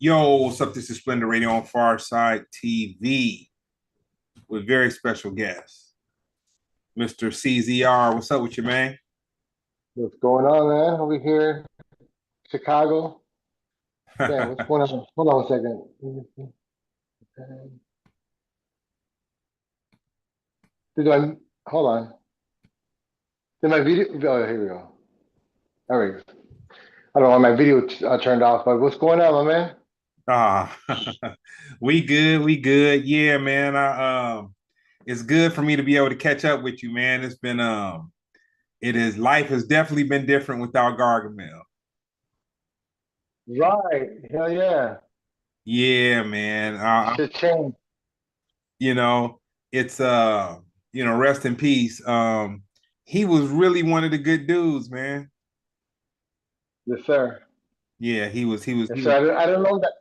Yo, what's up? This is Splendid Radio on Far Side TV with very special guest, Mr. CZR. What's up with you, man? What's going on, man? Over here, Chicago. Damn, what's going on? Hold on a second. Did I, hold on. Did my video? Oh, here we go. There we go. I don't know why my video turned off, but what's going on, my man? Ah, we good. Yeah, man. It's good for me to be able to catch up with you, man. It is life has definitely been different without Gargamel. Right. Hell yeah. Yeah, man. Shit changed. You know, it's rest in peace. He was really one of the good dudes, man. Yes, sir. Yeah, he Yes, was. sir. I don't know that.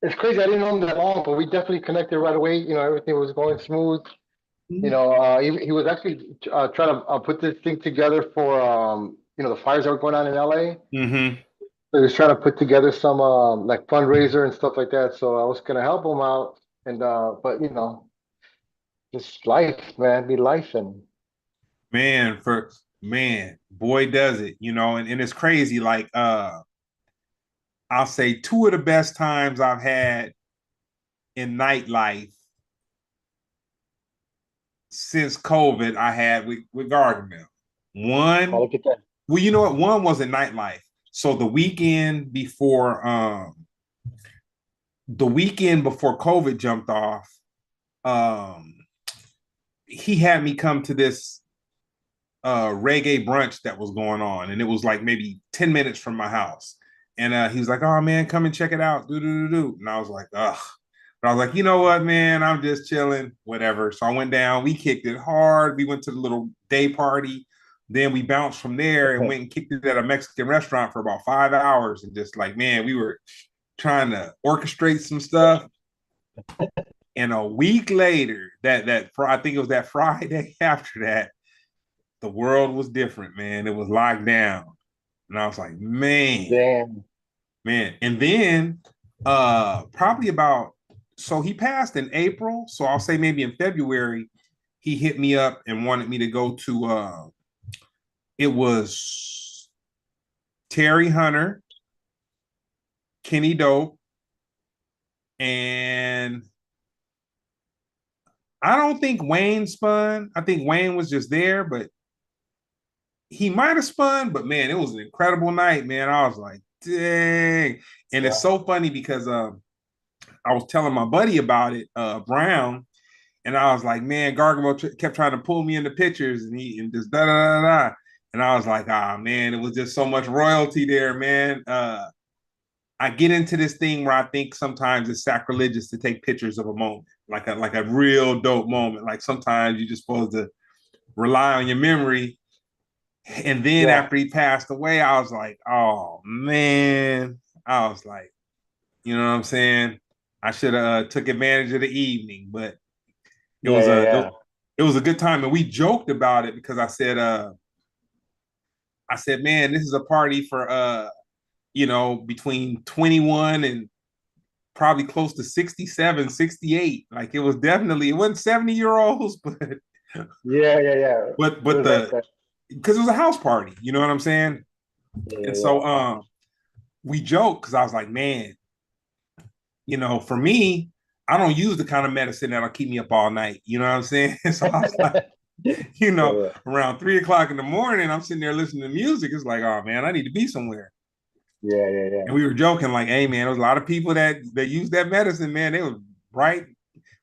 It's crazy. I didn't know him that long, but we definitely connected right away. Everything was going smooth. He was actually trying to put this thing together for the fires that were going on in LA. Mm-hmm. So he was trying to put together some like fundraiser and stuff like that. So I was gonna help him out, and but just life, man, be life, and Man, boy does it, and it's crazy. Like I'll say two of the best times I've had in nightlife since COVID, I had with Gargamel. I One, look at that. well, you know what? One wasn't nightlife. So the weekend before COVID jumped off, um, he had me come to this reggae brunch that was going on, and it was like maybe 10 minutes from my house. And he was like, "Oh man, come and check it out." Do. And I was like, "Ugh." But I was like, "You know what, man? I'm just chilling, whatever." So I went down. We kicked it hard. We went to the little day party. Then we bounced from there and went and kicked it at a Mexican restaurant for about 5 hours. And just like, man, we were trying to orchestrate some stuff. And a week later, I think it was that Friday after that, the world was different, man. It was locked down. And I was like, Damn. man. And then probably about so he passed in April. So I'll say maybe in February, he hit me up and wanted me to go to it was Terry Hunter, Kenny Dope, and I don't think Wayne spun. I think Wayne was just there, but he might have spun, but man, it was an incredible night, man. I was like, dang. And it's so funny because I was telling my buddy about it, Brown, and I was like, man, Gargamel kept trying to pull me into pictures and just da da da da. And I was like, ah, man, it was just so much royalty there, man. I get into this thing where I think sometimes it's sacrilegious to take pictures of a moment, like a real dope moment. Like sometimes you're just supposed to rely on your memory. And then Yeah. after he passed away, I was like, oh man. I was like, you know what I'm saying? I should have took advantage of the evening, but it Yeah, was yeah, a yeah. it was a good time, and we joked about it because I said, man, this is a party for between 21 and probably close to 67, 68. Like it wasn't 70-year-olds, but Yeah, yeah, yeah. It but was like the that. because it was a house party, you know what I'm saying? Yeah, And yeah, so we joked because I was like, man, for me, I don't use the kind of medicine that'll keep me up all night. You know what I'm saying? So I was like, yeah. around 3 o'clock in the morning, I'm sitting there listening to music. It's like, oh man, I need to be somewhere. Yeah, yeah, And yeah. we were joking, like, hey man, there was a lot of people that use that medicine, man. They were bright,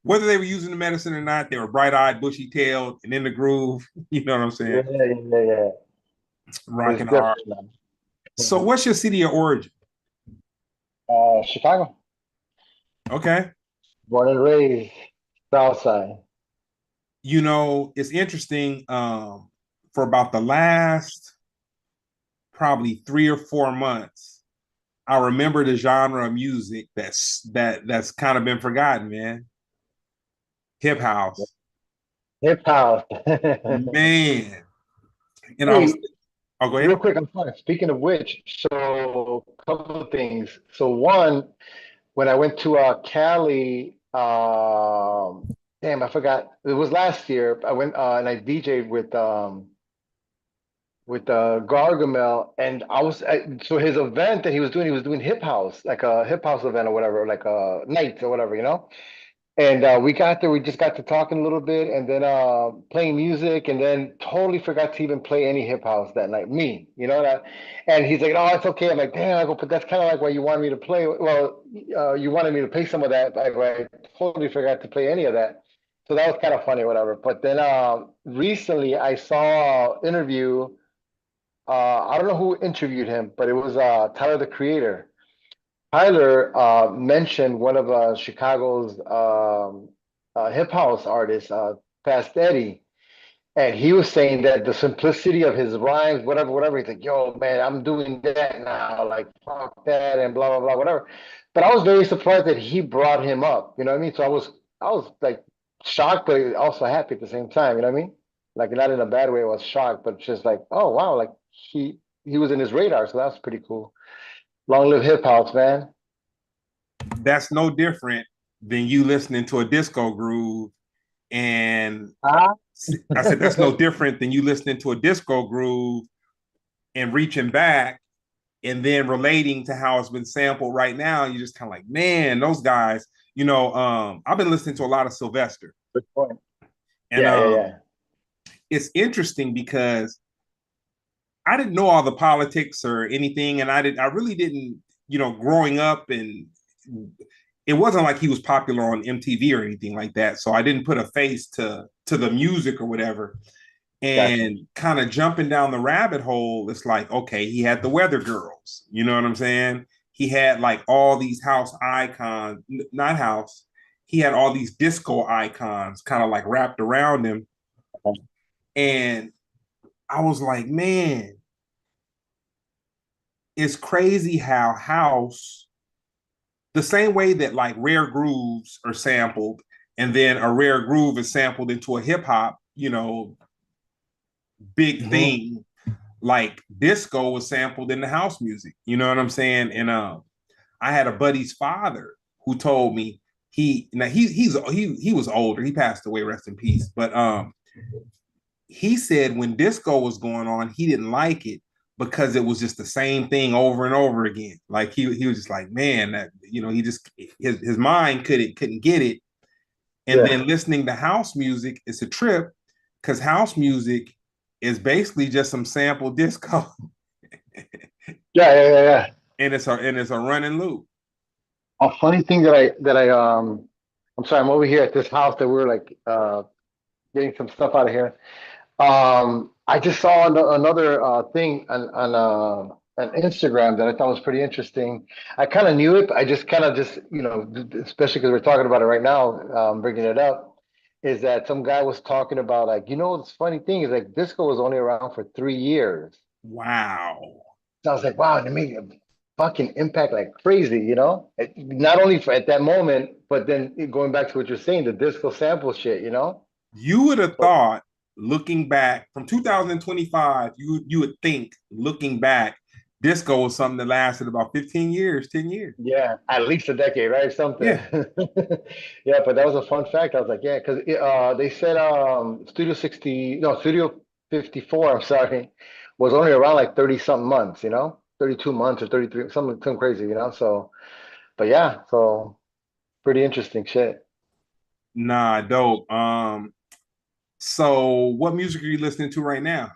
whether they were using the medicine or not, they were bright-eyed, bushy-tailed, and in the groove. You know what I'm saying? Yeah, yeah, yeah, yeah. It's Rocking hard. different, man. So, what's your city of origin? Chicago, Okay. born and raised, South Side. It's interesting. For about the last probably 3 or 4 months, I remember the genre of music that's kind of been forgotten, man. Hip house, Hip house. man. And I was Hey, Oh, go Real ahead. quick, I'm fine. Speaking of which, so a couple of things. So one, when I went to Cali, damn, I forgot. It was last year. I went and I DJ'd with Gargamel, and so his event that he was doing hip house, like a hip house event or whatever, like a night or whatever, you know. And we got there, we just got to talking a little bit and then playing music and then totally forgot to even play any hip house that night. Me, you know that. And he's like, "Oh, it's okay." I'm like, "Damn," I go, "But that's kind of like why you wanted me to play. Well, you wanted me to play some of that. I totally forgot to play any of that." So that was kind of funny, whatever. But then recently I saw an interview. I don't know who interviewed him, but it was Tyler the Creator. Tyler mentioned one of Chicago's hip house artists, Fast Eddie, and he was saying that the simplicity of his rhymes, whatever, whatever. He's like, "Yo, man, I'm doing that now. Like, fuck that, and blah blah blah, whatever." But I was very surprised that he brought him up. You know what I mean? So I was like shocked, but also happy at the same time. You know what I mean? Like, not in a bad way. I was shocked, but just like, oh wow, like he was in his radar. So that's pretty cool. Long live hip house, man. That's no different than you listening to a disco groove. And Ah. I said, that's no different than you listening to a disco groove and reaching back and then relating to how it's been sampled right now. You're just kind of like, man, those guys, I've been listening to a lot of Sylvester. Good point. And Yeah, yeah, yeah. it's interesting because I didn't know all the politics or anything. And I really didn't, growing up, and it wasn't like he was popular on MTV or anything like that. So I didn't put a face to the music or whatever. Gotcha. And kind of jumping down the rabbit hole, it's like, okay, he had the Weather Girls, you know what I'm saying? He had like all these house icons, not house, he had all these disco icons kind of like wrapped around him. And I was like, man, it's crazy how house, the same way that like rare grooves are sampled, and then a rare groove is sampled into a hip hop, big Hmm. thing. Like disco was sampled in the house music. You know what I'm saying? And I had a buddy's father who told me he was older. He passed away, rest in peace. But he said when disco was going on, he didn't like it because it was just the same thing over and over again. Like he was just like, man, that he just his mind couldn't get it. And Yeah. then listening to house music is a trip because house music is basically just some sample disco. Yeah, yeah, yeah, yeah. And it's a running loop. A funny thing I'm sorry, I'm over here at this house that we're like getting some stuff out of here. I just saw another thing on Instagram that I thought was pretty interesting. I kind of knew it, but I just kind of just, especially because we're talking about it right now, bringing it up, is that some guy was talking about like, this funny thing is like disco was only around for 3 years. Wow. So I was like, wow, they made a fucking impact like crazy, Not only for at that moment, but then going back to what you're saying, the disco sample shit. You would have So thought, looking back from 2025, you would think, looking back, disco was something that lasted about 15 years, 10 years. yeah, at least a decade, right? Something. Yeah. Yeah, but that was a fun fact. I was like, yeah, because they said Studio 60, no, Studio 54, I'm sorry, was only around like 30 something months, 32 months or 33, something crazy. So, but yeah, so pretty interesting shit. Nah, dope. So what music are you listening to right now?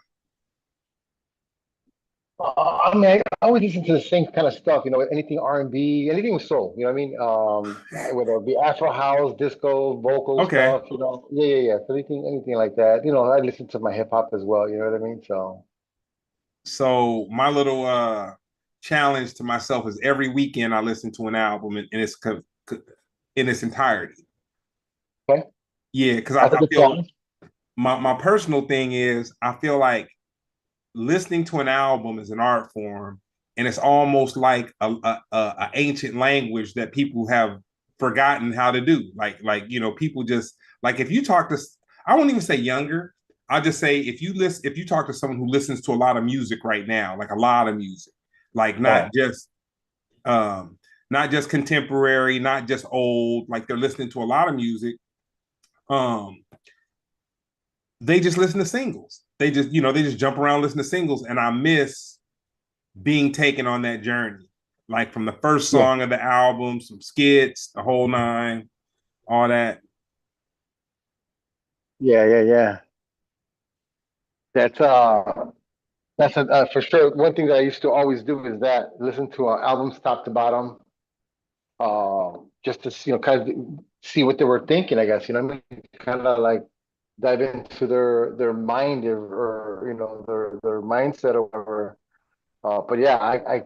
I mean, I always listen to the same kind of stuff, anything R&B, anything with soul, you know what I mean? Whether it be Afro house, disco, vocal Okay. stuff, yeah, yeah, yeah. So anything like that. I listen to my hip hop as well, you know what I mean? So, So my little challenge to myself is every weekend I listen to an album in its entirety. okay, Yeah, because I, that's a I good feel challenge. my personal thing is I feel like listening to an album is an art form, and it's almost like a ancient language that people have forgotten how to do. Like people just like if you talk to, I won't even say younger. I'll just say if you talk to someone who listens to a lot of music right now, like a lot of music, like um not just contemporary, not just old, like they're listening to a lot of music. Um, they just listen to singles. They just, they just jump around listening to singles. And I miss being taken on that journey. Like from the first Yeah, song of the album, some skits, the whole nine, all that. yeah. That's for sure. One thing that I used to always do is that listen to albums top to bottom, just to kind of see what they were thinking. I guess what I mean, kind of like dive into their mind or their mindset or whatever. But yeah, I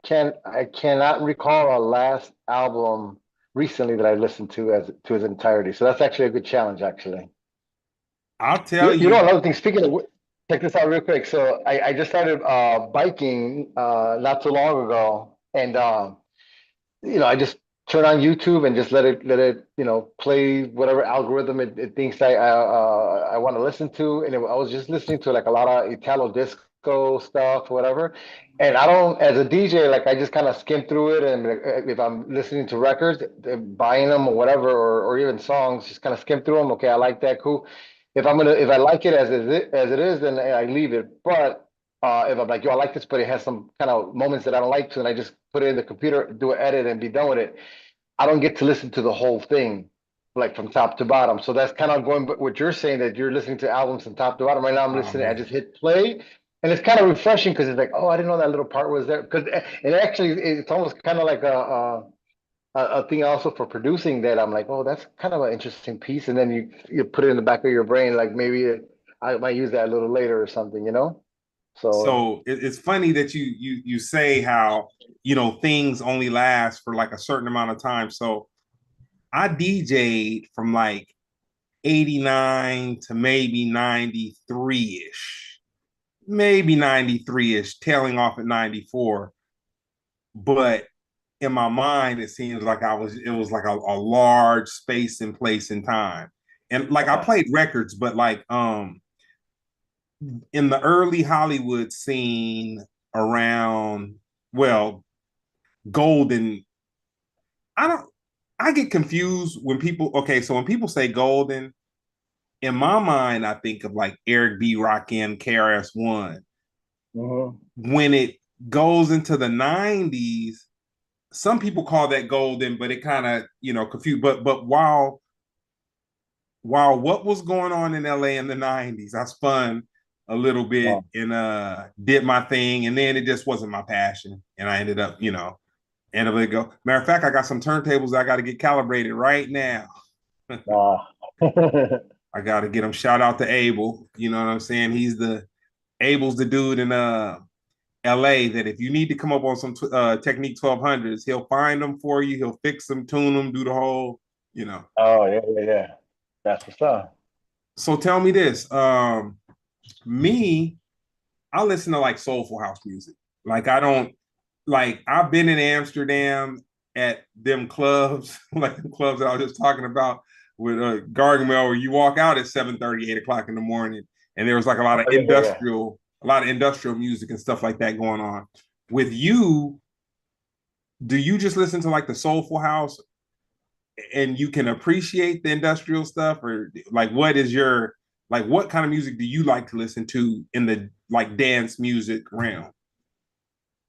cannot recall a last album recently that I listened to as to its entirety. So that's actually a good challenge, actually. I'll tell You know, you. another thing, speaking of, check this out real quick. So I just started biking not too long ago, and I just turn on YouTube and just let it play whatever algorithm it thinks I want to listen to. And I was just listening to like a lot of Italo disco stuff, whatever. And I don't, as a DJ, like I just kind of skim through it, and if I'm listening to records, buying them or whatever, or even songs, just kind of skim through them. Okay, I like that, cool. If I like it as it is, then I leave it. But if I'm like, yo, I like this, but it has some kind of moments that I don't like to, and I just put it in the computer, do an edit, and be done with it. I don't get to listen to the whole thing, like from top to bottom. So that's kind of going. But what you're saying that you're listening to albums from top to bottom. Right now, I'm Oh listening. I man. just hit play, and it's kind of refreshing because it's like, oh, I didn't know that little part was there. Because it actually, it's almost kind of like a thing also for producing that I'm like, oh, that's kind of an interesting piece, and then you put it in the back of your brain, like maybe I might use that a little later or something. So So it's funny that you say how things only last for like a certain amount of time. So I DJ'd from like 89 to maybe 93-ish, maybe 93-ish, tailing off at 94. But in my mind, it seems like it was like a large space and place and time. And like I uh-huh. played records, but like in the early Hollywood scene around, well, golden, I don't I get confused when people okay, so when people say golden, in my mind, I think of like Eric B. Rakim, KRS-One. Mhm. When it goes into the 90s, some people call that golden, but it kind of, confused. But while what was going on in LA in the 90s, I spun a little bit Wow. and did my thing, and then it just wasn't my passion. And I ended up, end of it go. Matter of fact, I got some turntables I got to get calibrated right now. Wow. I got to get them. Shout out to Abel. You know what I'm saying? Abel's the dude in LA that if you need to come up on some Technique 1200s, he'll find them for you. He'll fix them, tune them, do the whole. Oh, yeah. That's what's up. So tell me this. Me, I listen to like soulful house music. Like I don't like I've been in Amsterdam at them clubs, like the clubs that I was just talking about with Gargamel, where you walk out at 7:30, 8 o'clock in the morning, and there was like Oh, yeah. a lot of industrial music and stuff like that going on. With you, do you just listen to like the soulful house and you can appreciate the industrial stuff, or like what kind of music do you like to listen to in the like dance music realm?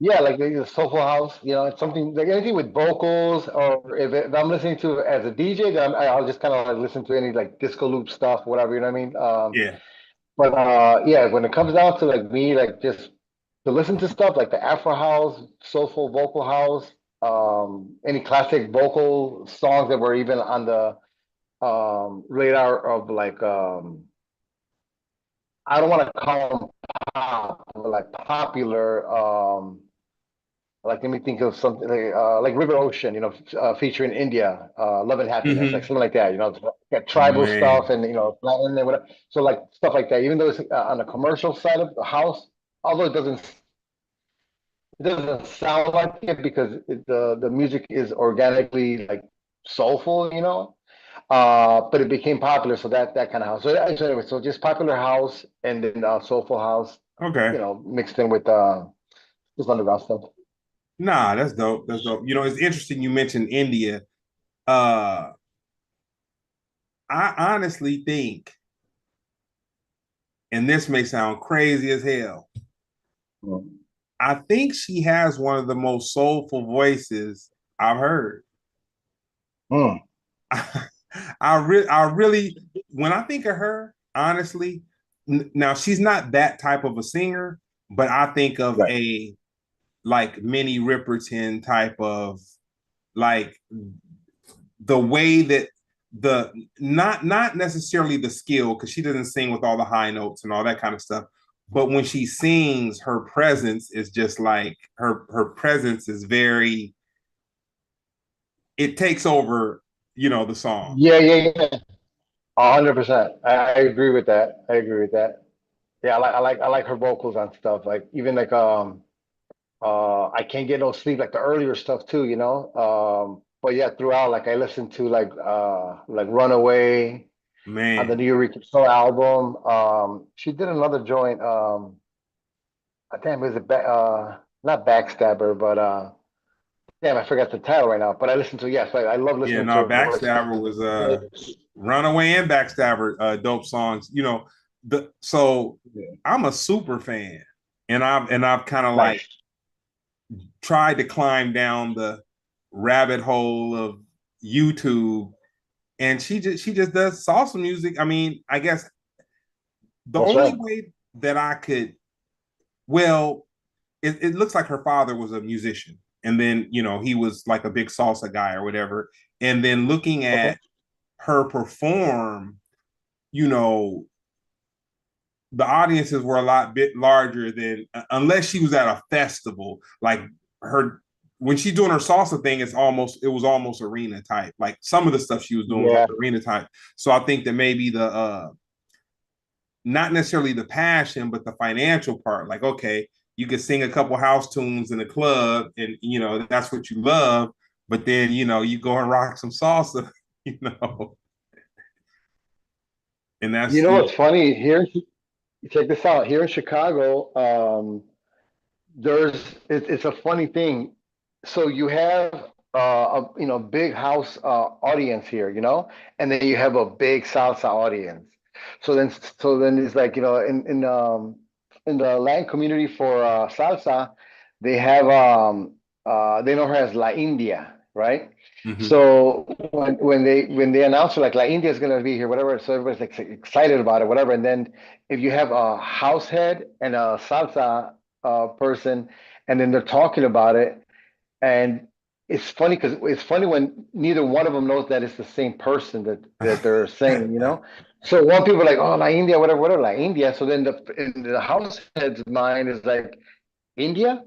Yeah, like the soulful house, it's something like anything with vocals, or if I'm listening to as a DJ, then I'll just kind of like listen to any like disco loop stuff, whatever, you know what I mean? Yeah. But yeah, when it comes down to like me, like just to listen to stuff like the Afro house, soulful vocal house, any classic vocal songs that were even on the radar of like I don't want to call them pop, but like popular. Like let me think of something like River Ocean, featuring India, Love and Happiness, like Mm-hmm. something like that. Got tribal stuff Man. and Latin and whatever. So like stuff like that. Even though it's on the commercial side of the house, although it doesn't sound like it because the music is organically like soulful. But it became popular, so that kind of house. So anyway, so just popular house and then soulful house, Okay. mixed in with just underground stuff. Nah, that's dope. That's dope. You know, it's interesting you mentioned India. Uh, I honestly think, and this may sound crazy as hell, Mm. I think she has one of the most soulful voices I've heard. Mm. I really, when I think of her, honestly, now she's not that type of a singer, but I think of Right. a like Minnie Riperton type of like the way that the not necessarily the skill because she doesn't sing with all the high notes and all that kind of stuff, but when she sings, her presence is just like her presence is very, it takes over, the song. Yeah, yeah, yeah. 100%. I agree with that. I agree with that. Yeah, I like her vocals on stuff. Like even like I can't get no sleep, like the earlier stuff too, you know. But yeah, throughout, like I listened to like Runaway on the Man, New Eureka Soul album. She did another joint. Damn, was it not Backstabber, but damn, I forgot the title right now. But I listened to, yes, I love yeah, listening to no, her voice. Backstabber was Runaway and Backstabber, dope songs. So Yeah. I'm a super fan, and I've kind of like Nice. tried to climb down the rabbit hole of YouTube, and she just does salsa music. I mean, I guess the That's only right. way that I could, well, it looks like her father was a musician, and then he was like a big salsa guy or whatever, and then looking Okay. at her perform, you know, the audiences were a lot bit larger than unless she was at a festival. Like her when she's doing her salsa thing, it was almost arena type. Like some of the stuff she was doing was like Yeah. arena type. So I think that maybe the not necessarily the passion, but the financial part. Like, okay, you could sing a couple house tunes in a club, and that's what you love. But then you go and rock some salsa, you know, and You that's know what's funny? Check this out. Here in Chicago, there's it's a funny thing. So you have a big house audience here, and then you have a big salsa audience. So then it's like in the Latin community for salsa, they have they know her as La India, right? Mhm. So when they announce her like La India is gonna be here, whatever, so everybody's like excited about it, whatever. And then if you have a house head and a salsa person, and then they're talking about it, and it's funny because it's funny when neither one of them knows that it's the same person that they're saying, So one people are like, oh, La India, whatever, whatever, La India. So then in the house head's mind is like, India?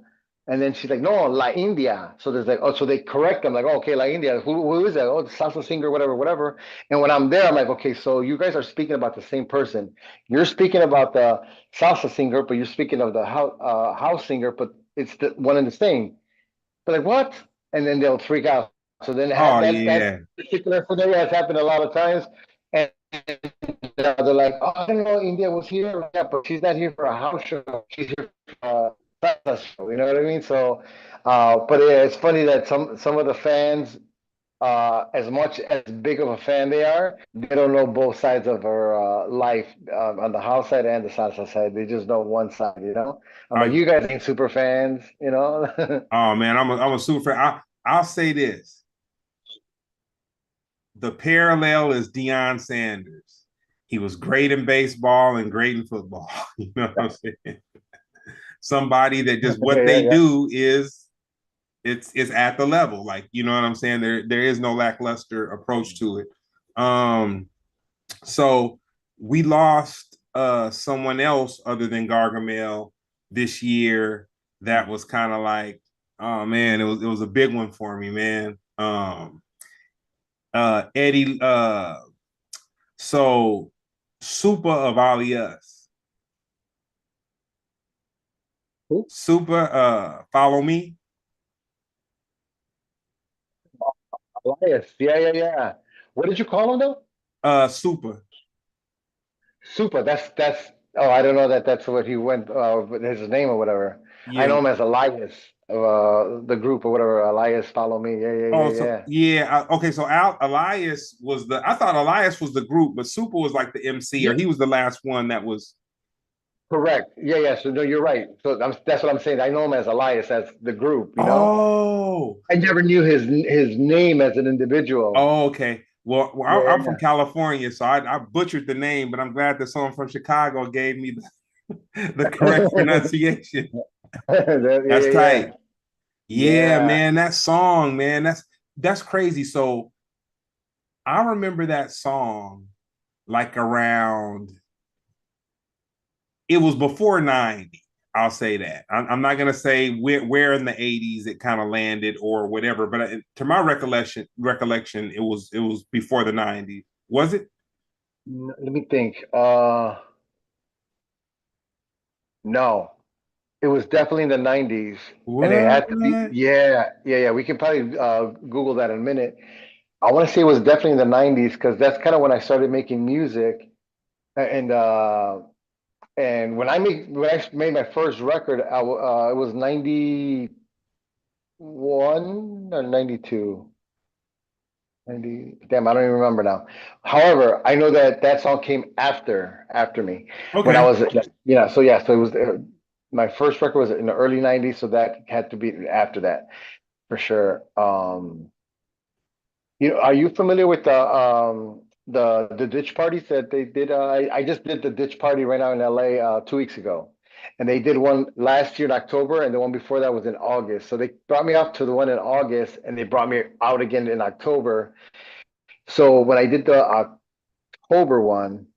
And then she's like, no, La India. So there's like, oh, so they correct them, like, oh, okay, La India. Who is that? Oh, the salsa singer, whatever, whatever. And when I'm there, I'm like, okay, so you guys are speaking about the same person. You're speaking about the salsa singer, but you're speaking of the house singer, but it's the one and the same. They're like, what? And then they'll freak out. So then Oh that yeah. particular scenario has happened a lot of times. And they're like, oh, I didn't know India was here. Yeah, but she's not here for a house show. She's here for a salsa show. You know what I mean? So, but yeah, it's funny that some of the fans, as much as big of a fan they are, they don't know both sides of her life on the house side and the salsa side. They just know one side. I'm like, I, you guys ain't super fans. oh man, I'm a super fan. I'll say this: the parallel is Deion Sanders. He was great in baseball and great in football. You know what I'm saying? Somebody that just what Yeah, they yeah. do is it's at the level. Like, you know what I'm saying? There is no lackluster approach to it. Um, so we lost someone else other than Gargamel this year that was kind of like, oh man, it was a big one for me, man. Eddie, so Super of Alias. Cool. Super, follow me. Elias. Yeah, yeah, yeah. What did you call him though? Super. Super. That's. Oh, I don't know that that's what he went. With his name or whatever. I Yeah. know him as Elias. The group or whatever. Elias, follow me. Yeah, yeah, Oh, yeah, so yeah. yeah. Okay, so Elias was the. I thought Elias was the group, but Super was like the MC, or Yeah. he was the last one that was. Correct. Yeah, yeah. So no, you're right. So that's what I'm saying. I know him as Elias, as the group. Oh. I never knew his name as an individual. Oh, okay. Yeah, I'm from yeah, California, so I butchered the name, but I'm glad that someone from Chicago gave me the correct yeah. pronunciation. Yeah, That's yeah, yeah. tight. Yeah, Yeah. man, that song, man, that's crazy. So I remember that song like around. It was before 90. I'll say that. I'm not gonna say where in the 80s it kind of landed or whatever, but to my recollection, it was before the 90s. Was it? Let me think. No, it was definitely in the 90s, and it What? had to be. Yeah, yeah, yeah. We can probably Google that in a minute. I want to say it was definitely in the 90s because that's kind of when I started making music, and when I made my first record, it was 91 or 92. 90, damn, I don't even remember now. However, I know that that song came after me when I Okay. was, yeah. So yeah, so it was my first record was in the early 90s, so that had to be after that for sure. Are you familiar with the ditch parties that they did? I just did the ditch party right now in LA 2 weeks ago, and they did one last year in October, and the one before that was in August. So they brought me up to the one in August, and they brought me out again in October. So when I did the October one,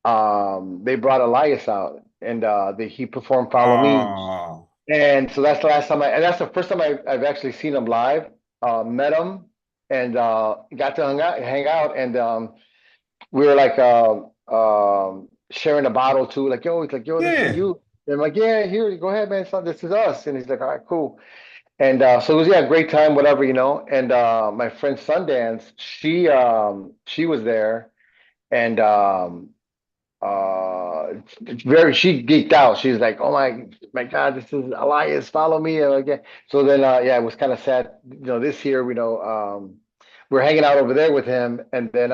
they brought Elias out, and he performed "Follow Me," Oh, and so that's the last time and that's the first time I've actually seen him live. Met him and got to hang out, and we were like sharing a bottle too. Like, yo, he's like, yo, this is yeah. you. And I'm like, yeah, here, go ahead, man. Son, this is us. And he's like, all right, cool. And so it was, yeah, a great time, whatever, And my friend Sundance, she was there, and she geeked out. She's like, "Oh my God, this is Elias. Follow me!" And like, yeah. So then, yeah, it was kind of sad. This year, we're hanging out over there with him, and then,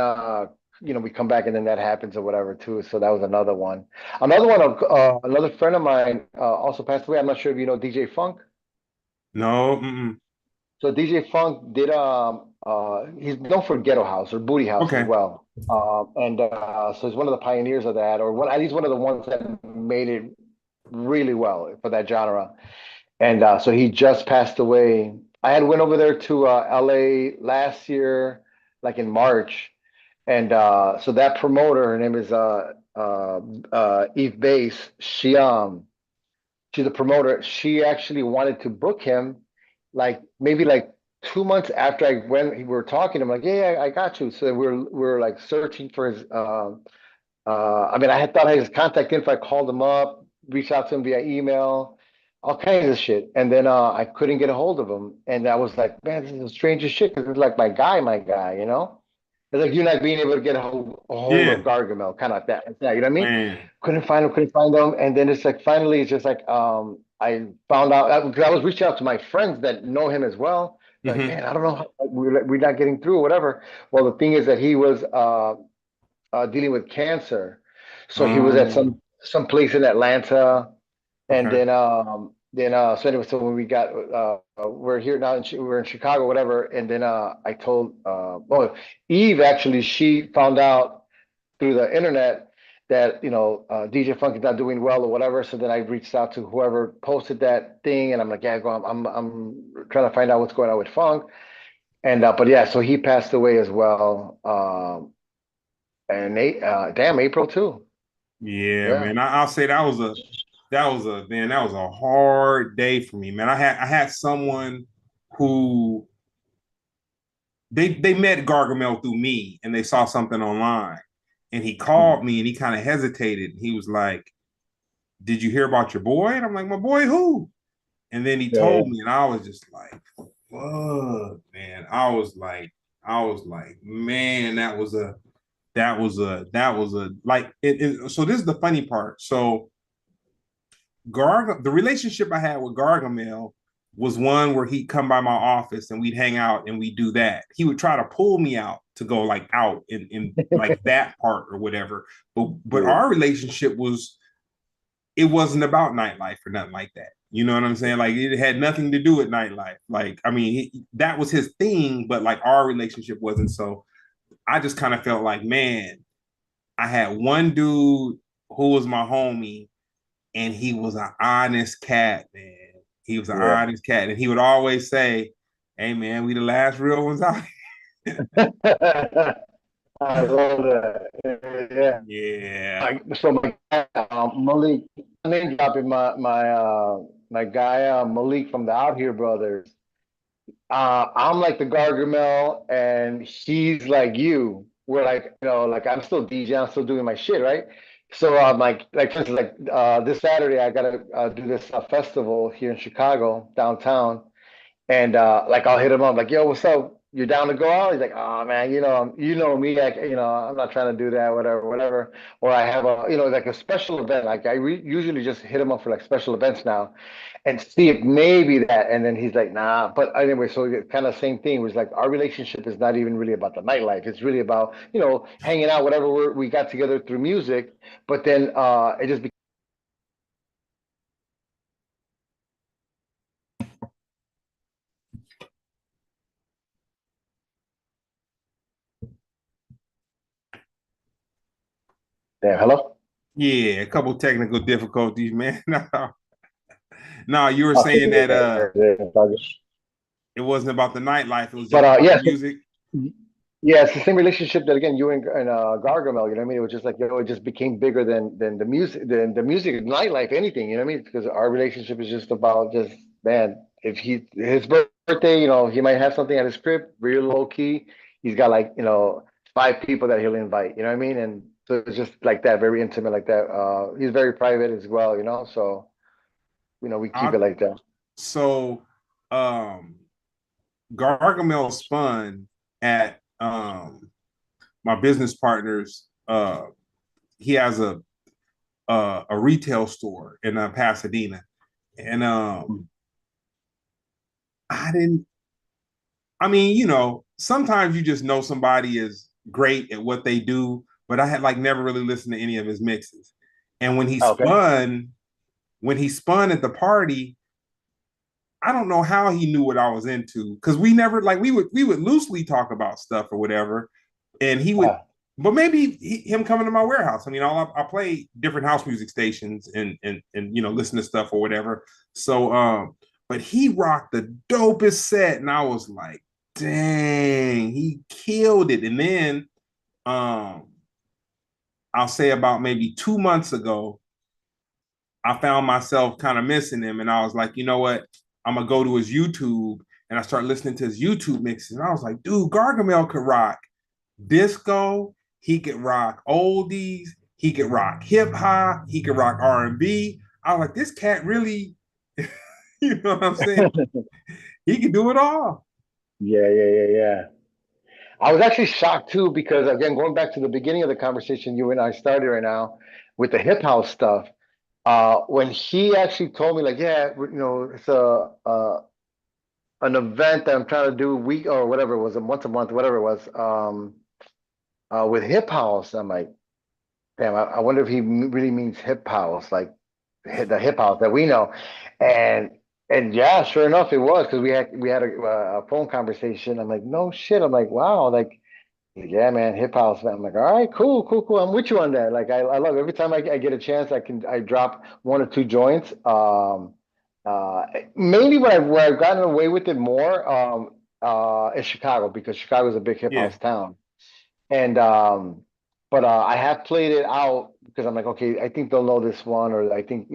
we come back, and then that happens or whatever too. So that was another one. Another friend of mine also passed away. I'm not sure if you know DJ Funk. No. Mm-mm. So DJ Funk did he's known for Ghetto House or Booty House as Okay. well. And so he's one of the pioneers of that, or at least one of the ones that made it really well for that genre. And so he just passed away. I had went over there to LA last year, like in March, and so that promoter, her name is Eve Bass. She's a promoter. She actually wanted to book him, like maybe like 2 months after I went. We were talking. I'm like, yeah, I got you. So we're like searching for his. I mean, I had thought I had his contact info. I called him up, reached out to him via email, all kinds of shit, and then I couldn't get a hold of him. And I was like, man, this is the strangest shit because it's like my guy. It's like you not being able to get a hold of Yeah, Gargamel, kind of like that. You know what I mean? man. Couldn't find them, and then it's like finally, it's just like I found out because I was reaching out to my friends that know him as well. Like, Hmm. man, I don't know, how, we're not getting through or whatever. Well, the thing is that he was dealing with cancer, so he was at Um. some place in Atlanta, and Okay. then so anyway, so when we got we're here now, we're in Chicago, whatever, and then I told Eve, actually, she found out through the internet that DJ Funk is not doing well or whatever. So then I reached out to whoever posted that thing, and I'm like, yeah, I'm trying to find out what's going on with Funk, and but yeah, so he passed away as well, and damn, April too. Yeah, Yeah. man. I'll say that was a hard day for me, man. I had someone who they met Gargamel through me, and they saw something online, and he called Mhm. me, and he kind of hesitated. He was like, "Did you hear about your boy?" And I'm like, "My boy who?" And then he Yeah, told me, and I was just like, "Fuck, man." I was like, man, that was a like so this is the funny part. So the relationship I had with Gargamel was one where he'd come by my office and we'd hang out and we'd do that. He would try to pull me out to go like out in like that part or whatever. But Yeah. our relationship was, it wasn't about nightlife or nothing like that. You know what I'm saying? Like it had nothing to do with nightlife. Like I mean, that was his thing, but like our relationship wasn't. So I just kind of felt like, man, I had one dude who was my homie, and he was an honest cat, man. He was an Yeah. honest cat, and he would always say, "Hey, man, we the last real ones out." I love that. Yeah. Yeah, So my guy, Malik, name dropping my guy Malik from the Out Here Brothers. I'm like the Gargamel, and he's like you. We're like, like I'm still DJ, I'm still doing my shit, right? So like for instance, like this Saturday, I gotta do this festival here in Chicago downtown, and like I'll hit him up, like, yo, what's up? You down to go out? He's like, oh man, you know me, like, I'm not trying to do that, whatever, whatever. Or I have a, like a special event. Like usually just hit him up for like special events now and see if maybe that. And then he's like, nah. But anyway, so kind of same thing was like our relationship is not even really about the nightlife. It's really about, hanging out, whatever we got together through music. But then it just became, hello? yeah. A couple technical difficulties, man. No, you were Okay. saying that Yeah. it wasn't about the nightlife; it was But just about the yes, music. yeah, it's the same relationship that again you and Gargamel. You know what I mean? It was just like it just became bigger than the music, nightlife, anything. You know what I mean? Because our relationship is just about just man. If his birthday, he might have something at his crib, real low key. He's got like 5 people that he'll invite. You know what I mean? And so it's just like that, very intimate, like that. He's very private as well. So we keep I it like that. so um Gargamel spun at my business partner's. He has a retail store in Pasadena, and I didn't. I mean, sometimes you just know somebody is great at what they do, but I had like never really listened to any of his mixes. And Okay. when he spun at the party, I don't know how he knew what I was into because we never like we would loosely talk about stuff or whatever, and he would. Uh, But maybe him coming to my warehouse. I mean, I play different house music stations and listen to stuff or whatever. So but he rocked the dopest set, and I was like, dang, he killed it. And then um I'll say about maybe 2 months ago, I found myself kind of missing him, and I was like, you know what? I'm gonna go to his YouTube, and I start listening to his YouTube mixes, and I was like, dude, Gargamel could rock disco, he could rock oldies, he could rock hip hop, he could rock R&B. I was like, this cat really, you know what I'm saying? He can do it all. yeah, yeah, yeah, yeah. I was actually shocked too because again, going back to the beginning of the conversation you and I started right now with the hip house stuff. When he actually told me like, yeah, it's an event that I'm trying to do week or whatever it was, once a month, whatever it was, with hip house. I'm like, damn, I wonder if he really means hip house, like the hip house that we know, and. And yeah, sure enough, it was because we had a phone conversation. I'm like, no shit. I'm like, wow, like yeah, man, hip house, man. I'm like, all right, cool, cool, cool. I'm with you on that. Like, I love it. Every time I get a chance, I drop 1 or 2 joints. Uh, Mainly where I've gotten away with it more, is Chicago because Chicago is a big hip Yeah, house town. And but I have played it out because I'm like, okay, I think they'll know this one, or I think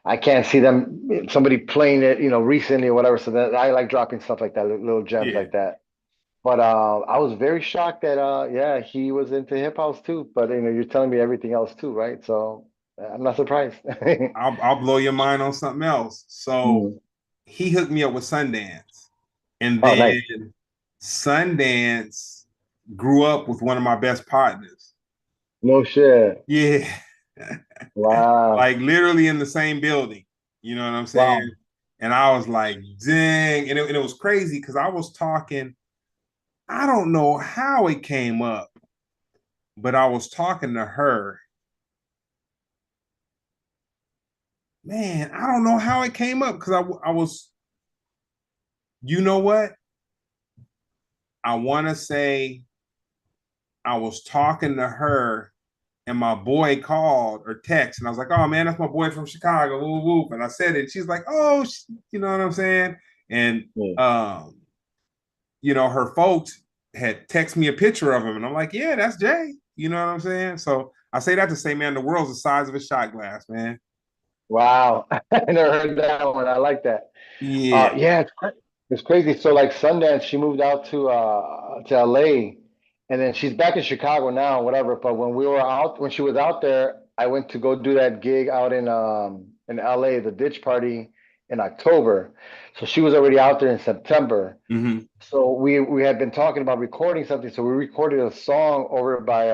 I can't see them somebody playing it, recently or whatever. So that I like dropping stuff like that, little gems yeah. like that. But I was very shocked that yeah, he was into hip house too. But you're telling me everything else too, right? So I'm not surprised. I'll blow your mind on something else. So Mm. he hooked me up with Sundance, and Oh, nice. then Sundance grew up with one of my best partners. No shit. Yeah. Wow. Like literally in the same building. You know what I'm saying? Wow. And I was like, dang. And it was crazy because I was talking, I don't know how it came up, but I was talking to her. Man, I don't know how it came up because I was, you know what? I want to say I was talking to her and my boy called or text, and I was like, "Oh man, that's my boy from Chicago." Woo, woo. And I said it. She's like, "Oh, you know what I'm saying?" And Yeah. um, her folks had text me a picture of him, and I'm like, "Yeah, that's Jay." You know what I'm saying? So I say that to say, man, the world's the size of a shot glass, man. Wow. I never heard that one. I like that. Yeah. Yeah, it's crazy. So like Sundance, she moved out to LA, and then she's back in Chicago now, whatever. But when she was out there, I went to go do that gig out in LA, the Ditch Party in October. So she was already out there in September. Mm-hmm. So we had been talking about recording something. So we recorded a song over by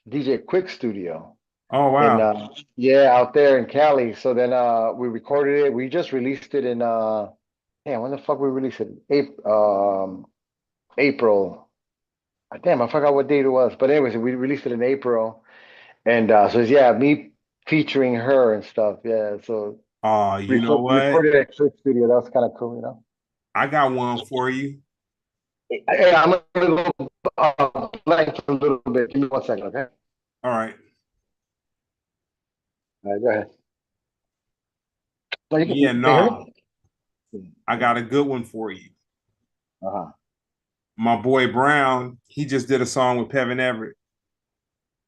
DJ Quick Studio Oh in wow. yeah, out there in Cali. So then we recorded it. We just released it in damn, when the fuck we released it? April. Damn, I forgot what date it was. But anyways, we released it in April. And so it's, yeah, me featuring her and stuff. Yeah. So Oh, you know what? recorded at Click Studio. That was kind of cool, you know. I got one for you. Hey, I'm a little blank for a little bit. Give me 1 second, okay? All right. All right, go ahead. So Yeah, can you hear nah. me? I got a good one for you. Uh-huh. My boy Brown, he just did a song with Pevin Everett,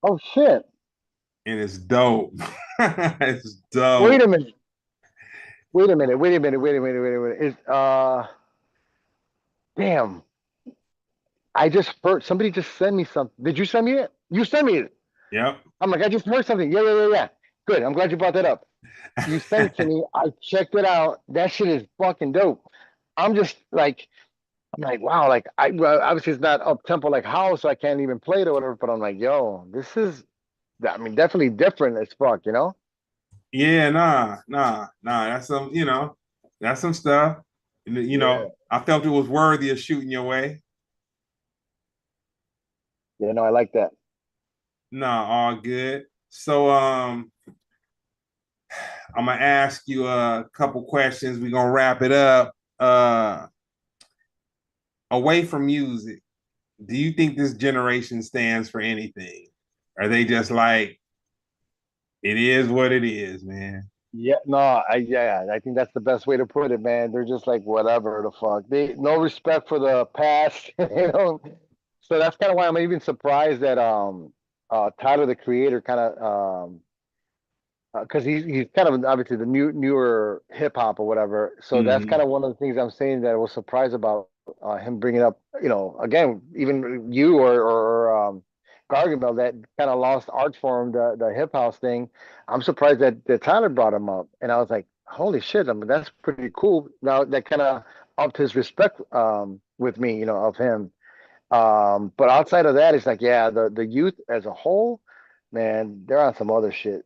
Oh shit. and it's dope. It's Wait dope. a minute. Wait a minute. Wait a minute. Wait a minute. Wait a minute. Damn. I just heard somebody just sent me something. Did you send me it? You sent me it. Yep. I'm like, I just heard something. Yeah, yeah, yeah, yeah. Good. I'm glad you brought that up. You sent it to me. I checked it out. That shit is fucking dope. I'm just like, I'm like, wow. Like, well, obviously it's not up tempo like house, so I can't even play it or whatever. But I'm like, yo, this is, I mean, definitely different as fuck, you know? Yeah, nah. That's some stuff. Yeah. I felt it was worthy of shooting your way. Yeah, no, I like that. Nah, all good. So I'm gonna ask you a couple questions. We're gonna wrap it up. Away from music, do you think this generation stands for anything? Are they just like it is what it is, man? Yeah, no, yeah, I think that's the best way to put it, man. They're just like whatever the fuck. They no respect for the past, you know. So that's kind of why I'm even surprised that Tyler the Creator kind of because he's kind of obviously the newer hip hop or whatever. So that's kind Mm-hmm. of one of the things I'm saying that I was surprised about him bringing up. You know, again, even you or Gargamel that kind of lost art form, the hip house thing. I'm surprised that Tyler brought him up, and I was like, holy shit! I mean, that's pretty cool. Now that kind of upped his respect with me, you know, of him. But outside of that, it's like, yeah, the youth as a whole, man, they're on some other shit.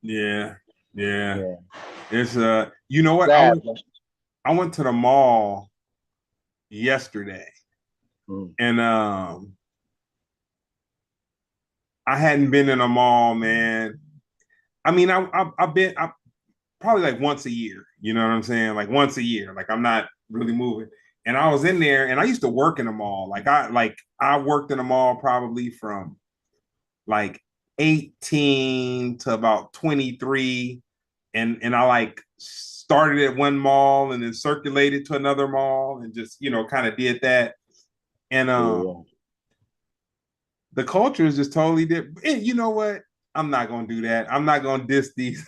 Yeah, yeah. Yeah, It's you know what? sad. I went to the mall yesterday, Mm. and I hadn't been in a mall, man. I mean, I've been probably like once a year. You know what I'm saying? Like once a year. Like I'm not really moving. And I was in there, and I used to work in a mall. I worked in a mall probably from like 18 to about 23, and I like started at one mall and then circulated to another mall and just kind of did that. And Yeah. the culture is just totally different. And you know what? I'm not gonna do that. I'm not gonna diss these.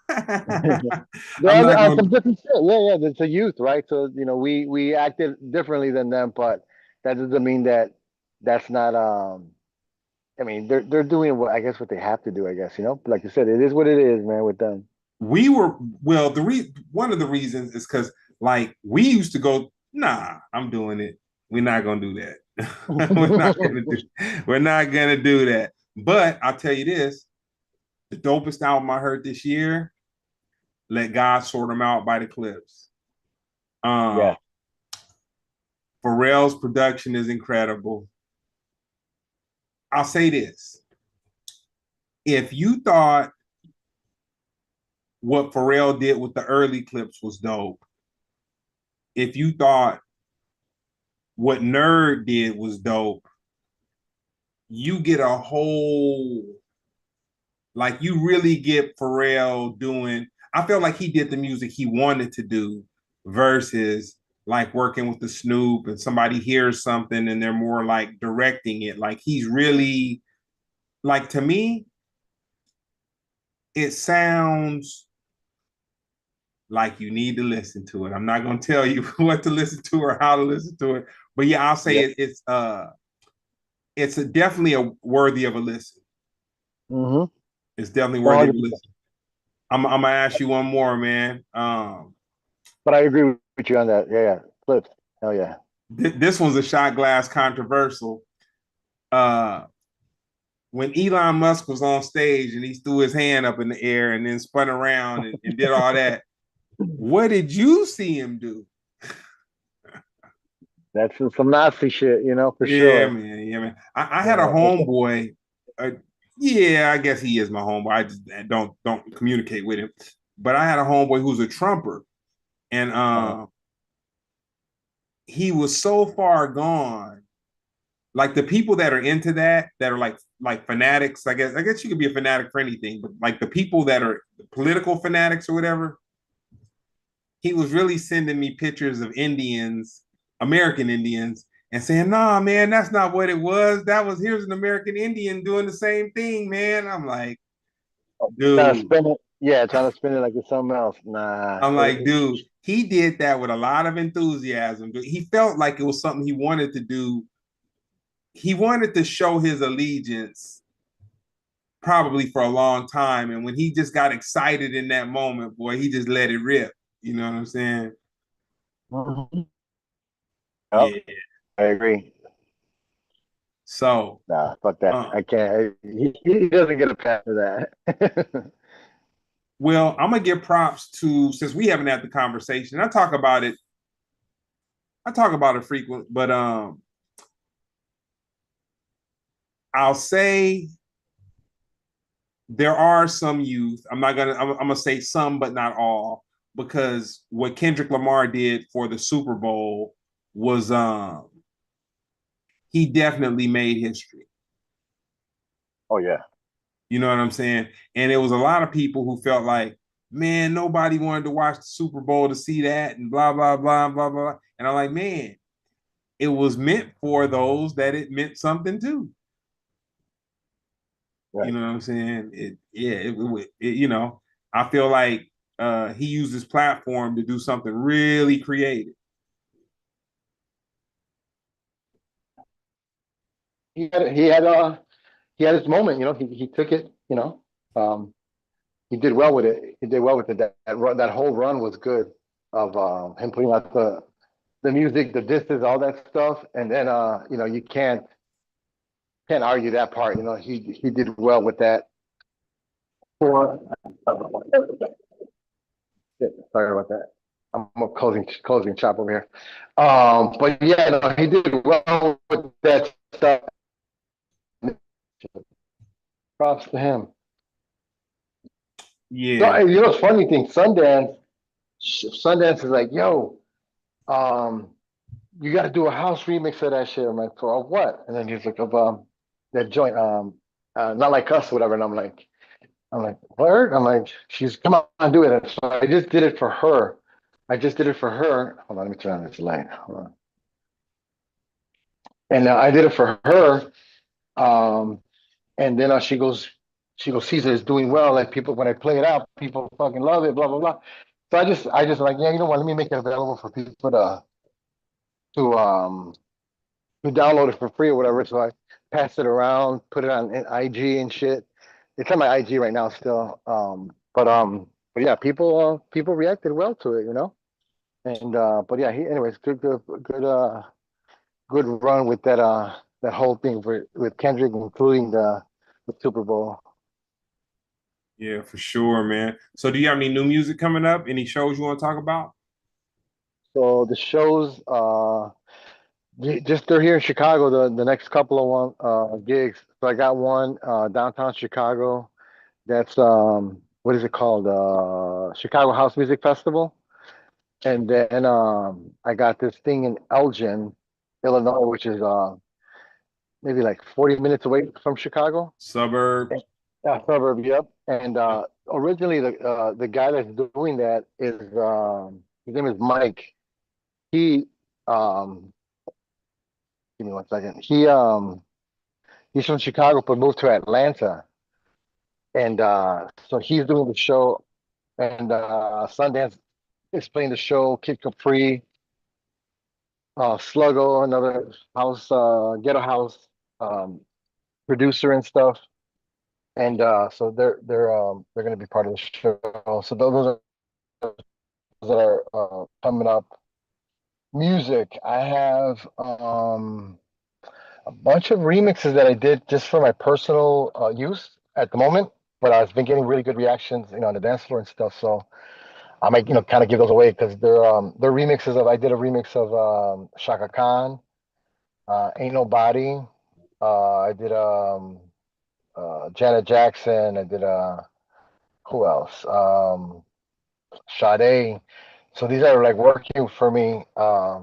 There I'm not are gonna. some different shit. Yeah, yeah. It's a youth, right? So you know, we acted differently than them, but that doesn't mean that that's not. I mean, they're doing what I guess what they have to do. I guess you know, like you said, it is what it is, man. With them. We were well. One of the reasons is because like we used to go. Nah, I'm doing it. We're not gonna do that. we're not gonna do. We're not gonna do that. But I'll tell you this: the dopest album I heard this year, "Let God Sort Them Out" by the Clips. Yeah, Um, Pharrell's production is incredible. I'll say this: if you thought what Pharrell did with the early clips was dope, if you thought what Nerd did was dope, you get a whole, like, you really get Pharrell doing. I felt like he did the music he wanted to do versus like working with the Snoop and somebody hears something and they're more like directing it. Like he's really, like, to me, it sounds like you need to listen to it. I'm not gonna tell you what to listen to or how to listen to it, but yeah, I'll say yeah. it's definitely a worthy of a listen. Mm-hmm. It's definitely worthy of a 100%. listen. I'm gonna ask you one more, man. But I agree with you on that. Yeah, yeah. Clips. Hell yeah. This one's a shot glass controversial. Uh, when Elon Musk was on stage and he threw his hand up in the air and then spun around and did all that, what did you see him do? That's some Nazi shit, for Yeah, sure. man. Yeah, man. I had a Yeah. homeboy. Uh, yeah, I guess he is my homeboy. I just don't communicate with him. But I had a homeboy who's a Trumper, and Uh, he was so far gone. Like the people that are into that are like fanatics. I guess you could be a fanatic for anything, but like the people that are political fanatics or whatever, he was really sending me pictures of Indians, American Indians, and saying, "Nah, man, that's not what it was. That was here's an American Indian doing the same thing, man." I'm like, trying to dude. spin it. Yeah, trying to spin it like it's something else. Nah. I'm like, dude. He did that with a lot of enthusiasm. He felt like it was something he wanted to do. He wanted to show his allegiance probably for a long time, and when he just got excited in that moment, boy, he just let it rip. You know what I'm saying? Mhm. Yep, Yeah. I agree. So, Nah, fuck that. uh, I can't. He doesn't get a pass for that. well, I'm gonna give props to, since we haven't had the conversation. I talk about it. I talk about it frequent, but I'll say there are some youth. I'm gonna say some, but not all, because what Kendrick Lamar did for the Super Bowl was he definitely made history. Oh yeah. You know what I'm saying? And there was a lot of people who felt like, man, nobody wanted to watch the Super Bowl to see that and blah, blah, blah, blah, blah. And I'm like, man, it was meant for those that it meant something to. You Right. know what I'm saying? I feel like he used his platform to do something really creative. He had his moment. He took it. Um, he did well with it. He did well with it. That whole run was good of him putting out the music, the distance, all that stuff. And then you can't argue that part. He did well with that. For Sorry about that. I'm a closing shop over here. But yeah, no, he did well with that stuff. Props to him. So, Yeah. funny thing, Sundance is like, yo, um, you got to do a house remix of that shit. I'm like, for what? And then he's like, of that joint, not like us, or whatever. And I'm like, word? I'm like, she's come on, do it. And so I just did it for her. I just did it for her. Hold on, let me turn on this light. Hold on. And I did it for her. Um, and then she goes, Caesar is doing well. Like people, when I play it out, people fucking love it. Blah blah blah. So I just like, yeah, you know what? Let me make it available for people to to download it for free or whatever. So I passed it around, put it on IG and shit. It's on my IG right now still. But yeah, people reacted well to it. And but yeah, anyways, good run with that whole thing with Kendrick, including the Super Bowl. Yeah, for sure, man. So do you have any new music coming up? Any shows you want to talk about? So the shows, just they're here in Chicago. The next couple of gigs. So I got one downtown Chicago. That's what is it called? Chicago House Music Festival. And then I got this thing in Elgin, Illinois, which is maybe like 40 minutes away from Chicago. Suburbs. Yeah, suburb, yep. And originally the guy that's doing that is his name is Mike. He give me one second. He's from Chicago but moved to Atlanta. And so he's doing the show, and Sundance is playing the show, Kid Capri, Sluggo, another house ghetto house um producer and stuff. And so they're gonna be part of the show. So those are coming up. Music. I have a bunch of remixes that I did just for my personal use at the moment, but I've been getting really good reactions, on the dance floor and stuff. So I might, kind of give those away because they're remixes of. I did a remix of Shaka Khan, Ain't Nobody. I did Janet Jackson. I did who else? Sade. So these are like working for me.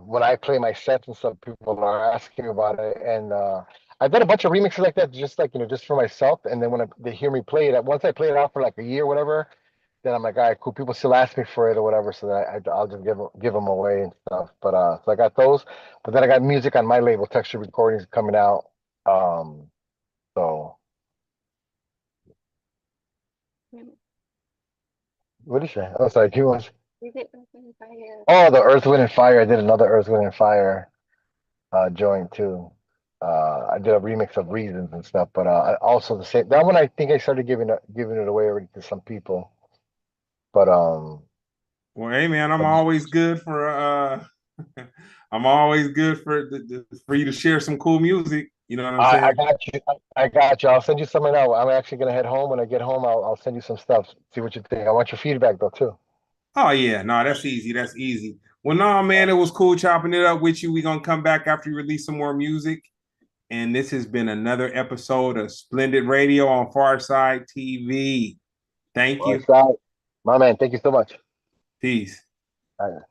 When I play my sets and stuff, people are asking about it. And I've done a bunch of remixes like that, just like, just for myself. And then when they hear me play it, once I play it out for like a year, whatever, then I'm like, all right, cool. People still ask me for it or whatever. So that I'll just give them away and stuff. But so I got those. But then I got music on my label, Texture Recordings, coming out. So what is that? Oh, sorry. Who was? Oh, the Earth, Wind, and Fire. I did another Earth, Wind, and Fire joint too. I did a remix of Reasons and stuff, but also the same. That one I think I started giving it away already to some people. But Well, hey man, I'm always good for I'm always good for you to share some cool music. You know what I'm I saying? got you. I got you. I'll send you something now. I'm actually gonna head home. When I get home, I'll send you some stuff. See what you think. I want your feedback though too. Oh yeah, no, that's easy. That's easy. Well, no, man, it was cool chopping it up with you. We're gonna come back after you release some more music. And this has been another episode of Splendid Radio on Farside TV. Thank All you. right, my man. Thank you so much. Peace. All right.